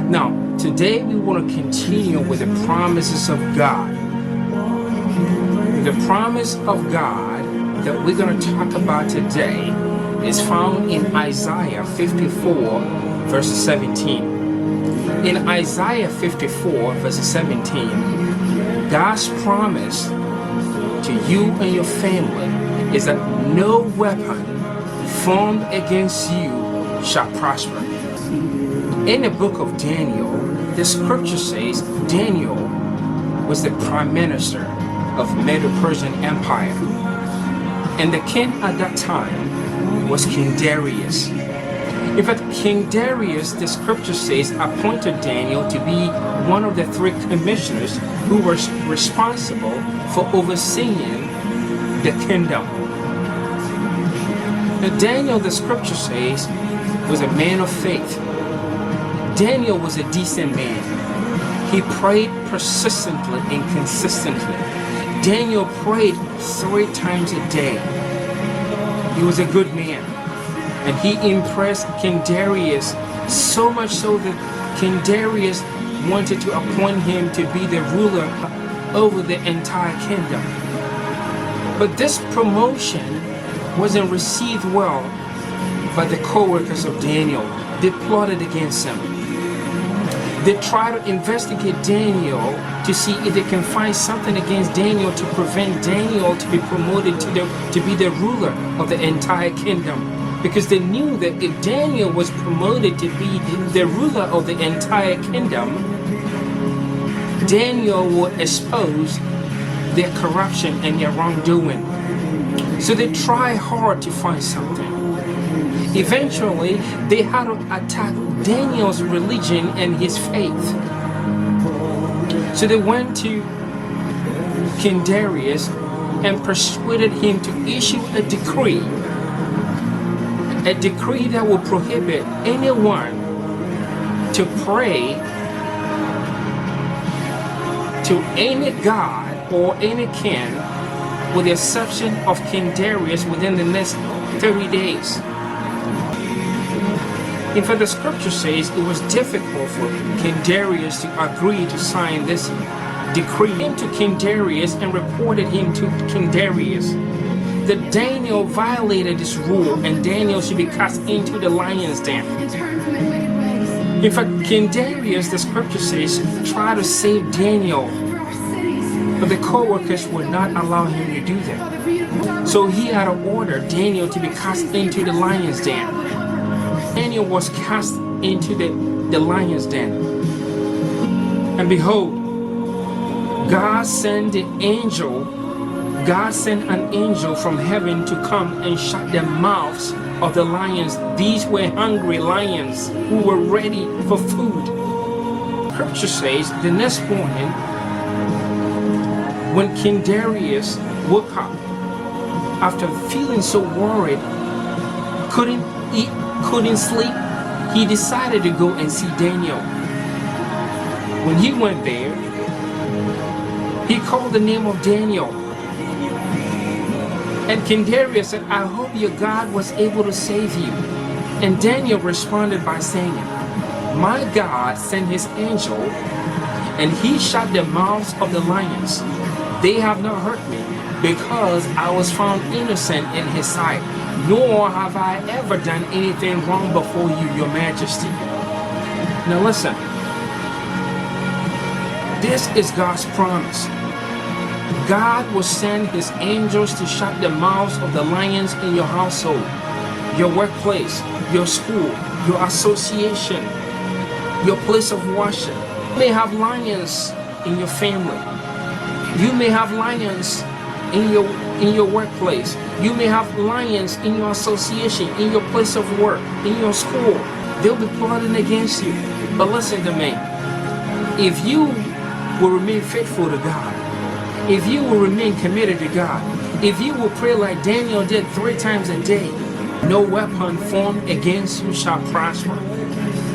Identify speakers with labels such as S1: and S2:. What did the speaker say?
S1: Now, today we want to continue with the promises of God. The promise of God that we're going to talk about today is found in Isaiah 54, verse 17. In Isaiah 54, verse 17, God's promise to you and your family is that no weapon formed against you shall prosper. In the book of Daniel, the scripture says Daniel was the prime minister of Medo-Persian Empire. And the king at that time was King Darius. In fact, King Darius, the scripture says, appointed Daniel to be one of the 3 commissioners who were responsible for overseeing the kingdom. Now, Daniel, the scripture says, was a man of faith. Daniel was a decent man. He prayed persistently and consistently. Daniel prayed 3 times a day. He was a good man. And he impressed King Darius so much so that King Darius wanted to appoint him to be the ruler over the entire kingdom. But this promotion wasn't received well by the co-workers of Daniel. They plotted against him. They tried to investigate Daniel to see if they can find something against Daniel to prevent Daniel to be promoted to be the ruler of the entire kingdom. Because they knew that if Daniel was promoted to be the ruler of the entire kingdom, Daniel would expose their corruption and their wrongdoing. So they tried hard to find something. Eventually, they had to attack Daniel's religion and his faith. So they went to King Darius and persuaded him to issue a decree that will prohibit anyone to pray to any god or any king, with the exception of King Darius, within the next 30 days. In fact, the scripture says it was difficult for King Darius to agree to sign this decree. He came to King Darius and reported him to King Darius that Daniel violated this rule and Daniel should be cast into the lion's den. In fact, King Darius, the scripture says, tried to save Daniel, but the co-workers would not allow him to do that. So he had to order Daniel to be cast into the lion's den. Daniel was cast into the lion's den. And behold, God sent an angel from heaven to come and shut the mouths of the lions. These were hungry lions who were ready for food. Scripture says the next morning, when King Darius woke up, after feeling so worried, couldn't eat, couldn't sleep, he decided to go and see Daniel. When he went there, he called the name of Daniel. And King Darius said, I hope your God was able to save you. And Daniel responded by saying, my God sent his angel, and he shut the mouths of the lions. They have not hurt me, because I was found innocent in his sight, nor have I ever done anything wrong before you, your majesty. Now listen, this is God's promise. God will send his angels to shut the mouths of the lions in your household, your workplace, your school, your association, your place of worship. You may have lions in your family. You may have lions in your workplace. You may have lions in your association, in your place of work, in your school. They'll be plotting against you. But listen to me. If you will remain faithful to God, if you will remain committed to God, if you will pray like Daniel did 3 times a day, no weapon formed against you shall prosper.